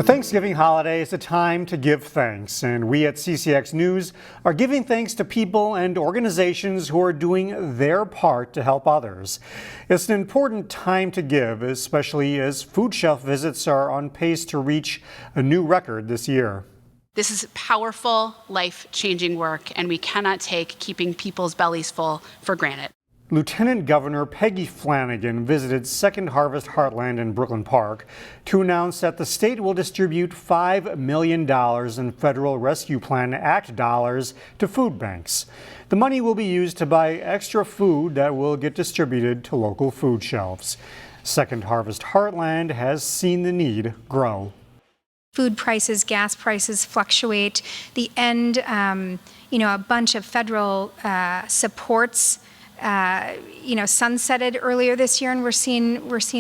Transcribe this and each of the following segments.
The Thanksgiving holiday is a time to give thanks, and we at CCX News are giving thanks to people and organizations who are doing their part to help others. It's an important time to give, especially as food shelf visits are on pace to reach a new record this year. This is powerful, life-changing work, and we cannot take keeping people's bellies full for granted. Lieutenant Governor Peggy Flanagan visited Second Harvest Heartland in Brooklyn Park to announce that the state will distribute $5 million in Federal Rescue Plan Act dollars to food banks. The money will be used to buy extra food that will get distributed to local food shelves. Second Harvest Heartland has seen the need grow. Food prices, gas prices fluctuate. The end, a bunch of federal supports sunsetted earlier this year, and we're seeing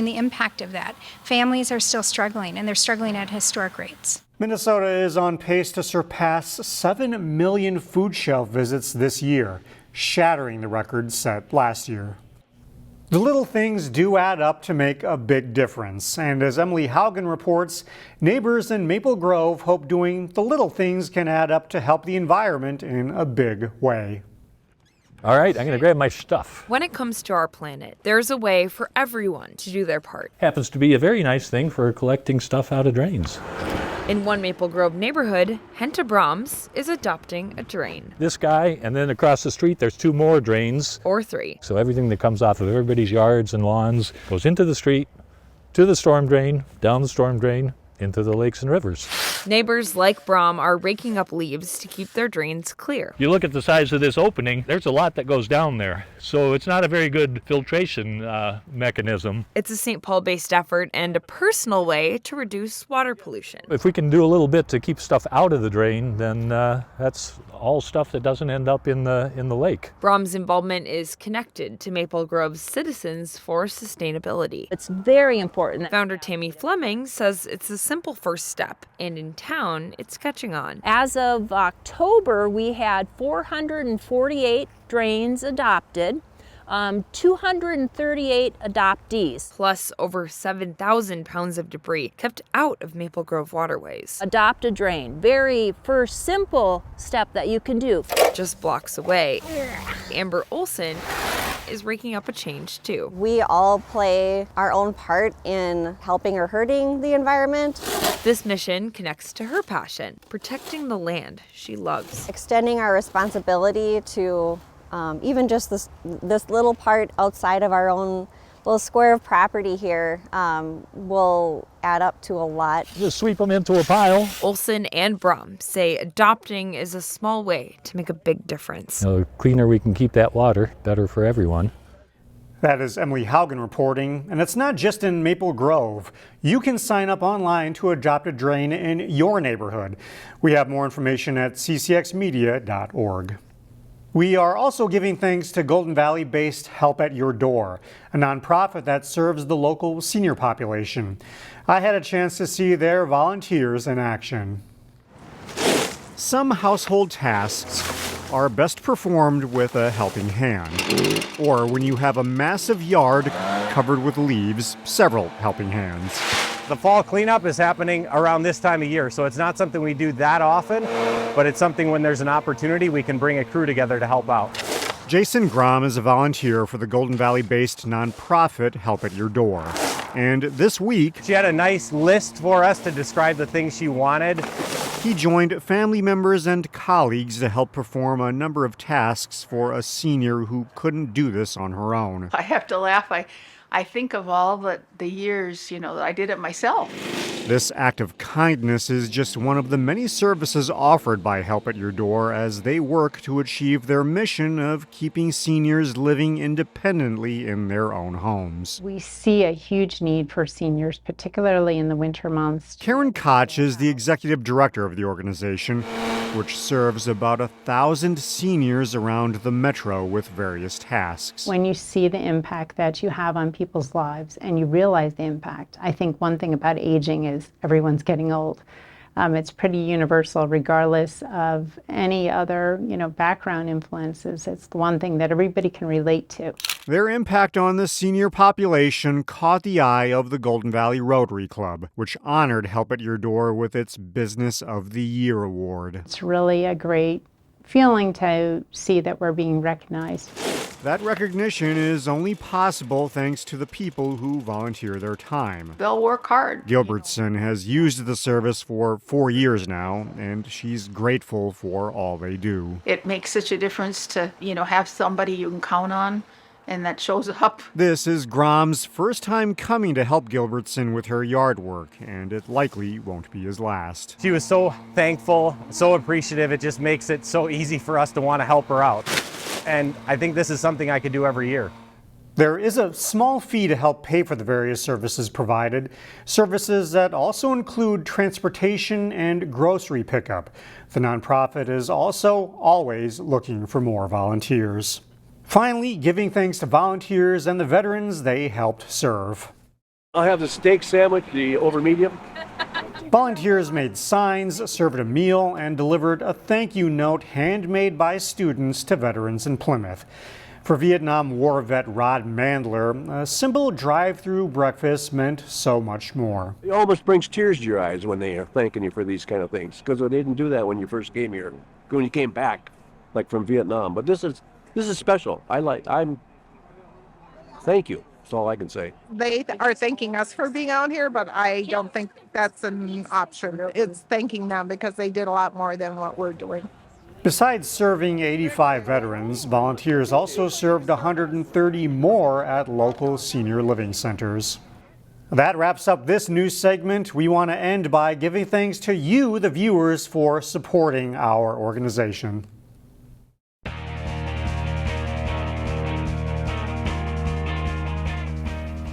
the impact of that. Families are still struggling, and they're struggling at historic rates. Minnesota is on pace to surpass 7 million food shelf visits this year, shattering the record set last year. The little things do add up to make a big difference, and as Emily Haugen reports, neighbors in Maple Grove hope doing the little things can add up to help the environment in a big way. All right, I'm going to grab my stuff. When it comes to our planet, there's a way for everyone to do their part. Happens to be a very nice thing for collecting stuff out of drains. In one Maple Grove neighborhood, Henta Brahms is adopting a drain. This guy, and then across the street, there's 2 more drains. Or 3. So everything that comes off of everybody's yards and lawns goes into the street, to the storm drain, down the storm drain, into the lakes and rivers. Neighbors like Brahm are raking up leaves to keep their drains clear. You look at the size of this opening, there's a lot that goes down there. So it's not a very good filtration mechanism. It's a St. Paul-based effort and a personal way to reduce water pollution. If we can do a little bit to keep stuff out of the drain, then that's all stuff that doesn't end up in the lake. Brahm's involvement is connected to Maple Grove's Citizens for Sustainability. It's very important. Founder Tammy Fleming says it's a simple first step, and in town, it's catching on. As of October, we had 448 drains adopted, 238 adoptees. Plus over 7,000 pounds of debris kept out of Maple Grove waterways. Adopt a drain. Very first simple step that you can do. Just blocks away, Amber Olson is raking up a change too. We all play our own part in helping or hurting the environment. This mission connects to her passion, protecting the land she loves. Extending our responsibility to even just this little part outside of our own little square of property here will add up to a lot. Just sweep them into a pile. Olson and Brahm say adopting is a small way to make a big difference. The cleaner we can keep that water, better for everyone. That is Emily Haugen reporting, and it's not just in Maple Grove. You can sign up online to adopt a drain in your neighborhood. We have more information at ccxmedia.org. We are also giving thanks to Golden Valley-based Help at Your Door, a nonprofit that serves the local senior population. I had a chance to see their volunteers in action. Some household tasks are best performed with a helping hand, or when you have a massive yard covered with leaves, several helping hands. The fall cleanup is happening around this time of year, so it's not something we do that often, but it's something when there's an opportunity we can bring a crew together to help out. Jason Grom is a volunteer for the Golden Valley-based nonprofit Help at Your Door. And this week, she had a nice list for us to describe the things she wanted. He joined family members and colleagues to help perform a number of tasks for a senior who couldn't do this on her own. I have to laugh. I think of all the years, that I did it myself. This act of kindness is just one of the many services offered by Help at Your Door as they work to achieve their mission of keeping seniors living independently in their own homes. We see a huge need for seniors, particularly in the winter months. Karen Koch is the executive director of the organization, which serves about 1,000 seniors around the metro with various tasks. When you see the impact that you have on people's lives and you realize the impact, I think one thing about aging is everyone's getting old. It's pretty universal regardless of any other, background influences. It's the one thing that everybody can relate to. Their impact on the senior population caught the eye of the Golden Valley Rotary Club, which honored Help at Your Door with its Business of the Year award. It's really a great feeling to see that we're being recognized. That recognition is only possible thanks to the people who volunteer their time. They'll work hard. Gilbertson has used the service for 4 years now, and she's grateful for all they do. It makes such a difference to, have somebody you can count on and that shows up. This is Grom's first time coming to help Gilbertson with her yard work, and it likely won't be his last. She was so thankful, so appreciative. It just makes it so easy for us to want to help her out. And I think this is something I could do every year. There is a small fee to help pay for the various services provided, services that also include transportation and grocery pickup. The nonprofit is also always looking for more volunteers. Finally, giving thanks to volunteers and the veterans they helped serve. I'll have the steak sandwich, the over medium. Volunteers made signs, served a meal, and delivered a thank you note handmade by students to veterans in Plymouth. For Vietnam War vet Rod Mandler, a simple drive-through breakfast meant so much more. It almost brings tears to your eyes when they are thanking you for these kind of things, because they didn't do that when you first came here, when you came back, like from Vietnam. But this is special. Thank you. That's all I can say. They are thanking us for being out here, but I don't think that's an option. It's thanking them because they did a lot more than what we're doing. Besides serving 85 veterans, volunteers also served 130 more at local senior living centers. That wraps up this news segment. We want to end by giving thanks to you, the viewers, for supporting our organization.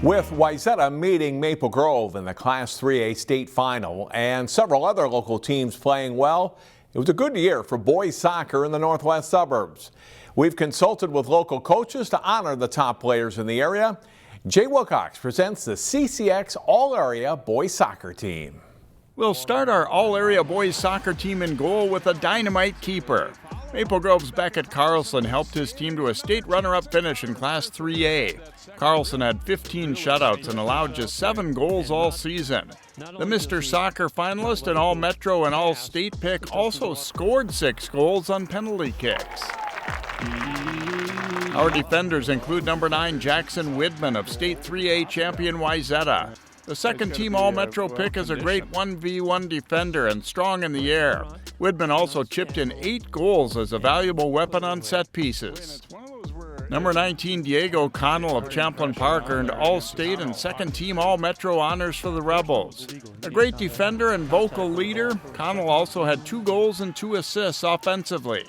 With Wayzata meeting Maple Grove in the Class 3A state final and several other local teams playing well, it was a good year for boys soccer in the northwest suburbs. We've consulted with local coaches to honor the top players in the area. Jay Wilcox presents the CCX All-Area Boys Soccer Team. We'll start our all-area boys soccer team in goal with a dynamite keeper. Maple Grove's Beckett Carlson helped his team to a state runner-up finish in Class 3A. Carlson had 15 shutouts and allowed just 7 goals all season. The Mr. Soccer finalist and All-Metro and All-State pick also scored 6 goals on penalty kicks. Our defenders include number 9 Jackson Widman of State 3A champion Wayzata. The second team All-Metro pick is a great 1v1 defender and strong in the air. Widman also chipped in 8 goals as a valuable weapon on set pieces. Number 19 Diego Connell of Champlain Park earned All-State and second team All-Metro honors for the Rebels. A great defender and vocal leader, Connell also had 2 goals and 2 assists offensively.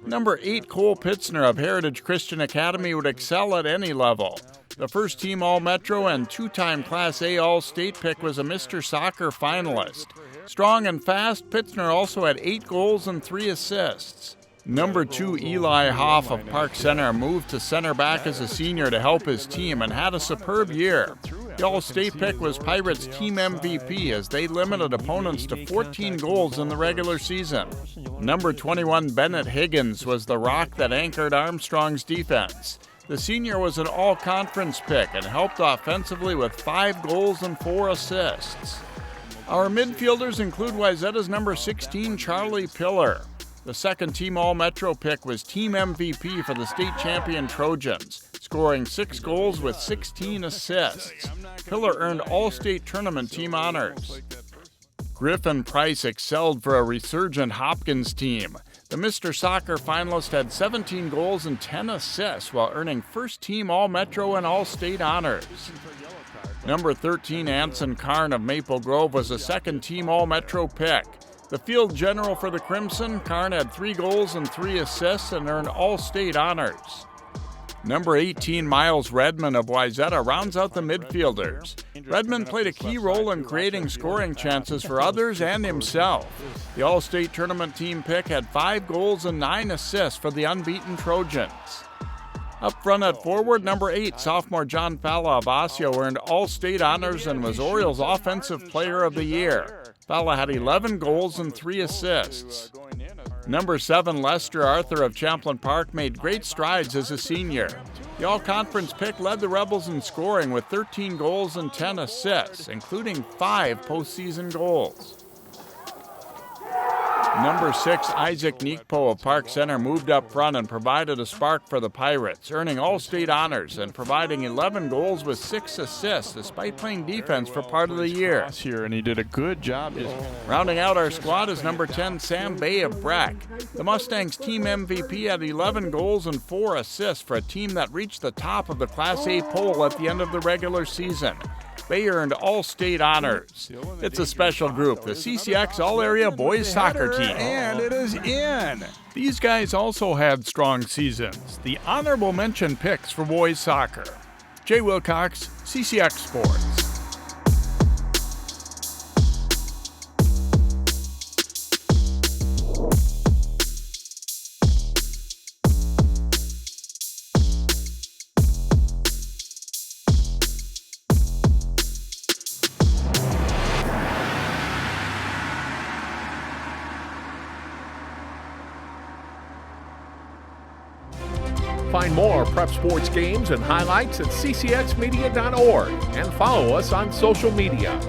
Number 8 Cole Pitzner of Heritage Christian Academy would excel at any level. The first team All-Metro and 2-time Class A All-State pick was a Mr. Soccer finalist. Strong and fast, Pitzner also had 8 goals and 3 assists. Number 2 Eli Hoff of Park Center moved to center back as a senior to help his team and had a superb year. The All-State pick was Pirates team MVP as they limited opponents to 14 goals in the regular season. Number 21 Bennett Higgins was the rock that anchored Armstrong's defense. The senior was an all-conference pick and helped offensively with 5 goals and 4 assists. Our midfielders include Wayzata's number 16 Charlie Pillar. The second team All-Metro pick was team MVP for the state champion Trojans, scoring 6 goals with 16 assists. Pillar earned All-State tournament team honors. Griffin Price excelled for a resurgent Hopkins team. The Mr. Soccer finalist had 17 goals and 10 assists while earning first team All-Metro and All-State honors. Number 13 Anson Karn of Maple Grove was a second team All-Metro pick. The field general for the Crimson, Karn had 3 goals and 3 assists and earned All-State honors. Number 18 Miles Redmond of Wayzata rounds out the midfielders. Redmond played a key role in creating scoring chances for others and himself. The All-State tournament team pick had 5 goals and 9 assists for the unbeaten Trojans. Up front at forward, number 8 sophomore John Falla of Osseo earned All-State honors and was Orioles Offensive Player of the Year. Bella had 11 goals and 3 assists. Number 7, Lester Arthur of Champlain Park made great strides as a senior. The all-conference pick led the Rebels in scoring with 13 goals and 10 assists, including 5 postseason goals. Number 6, Isaac Nikpo of Park Center moved up front and provided a spark for the Pirates, earning all-state honors and providing 11 goals with 6 assists, despite playing defense for part of the year. And he did a good job. Rounding out our squad is number 10, Sam Bay of Breck. The Mustangs team MVP had 11 goals and 4 assists for a team that reached the top of the Class A poll at the end of the regular season. They earned all-state honors. It's a special group, the CCX All-Area Boys Soccer Team. And it is in. These guys also had strong seasons. The honorable mention picks for boys soccer. Jay Wilcox, CCX Sports. Find more prep sports games and highlights at ccxmedia.org and follow us on social media.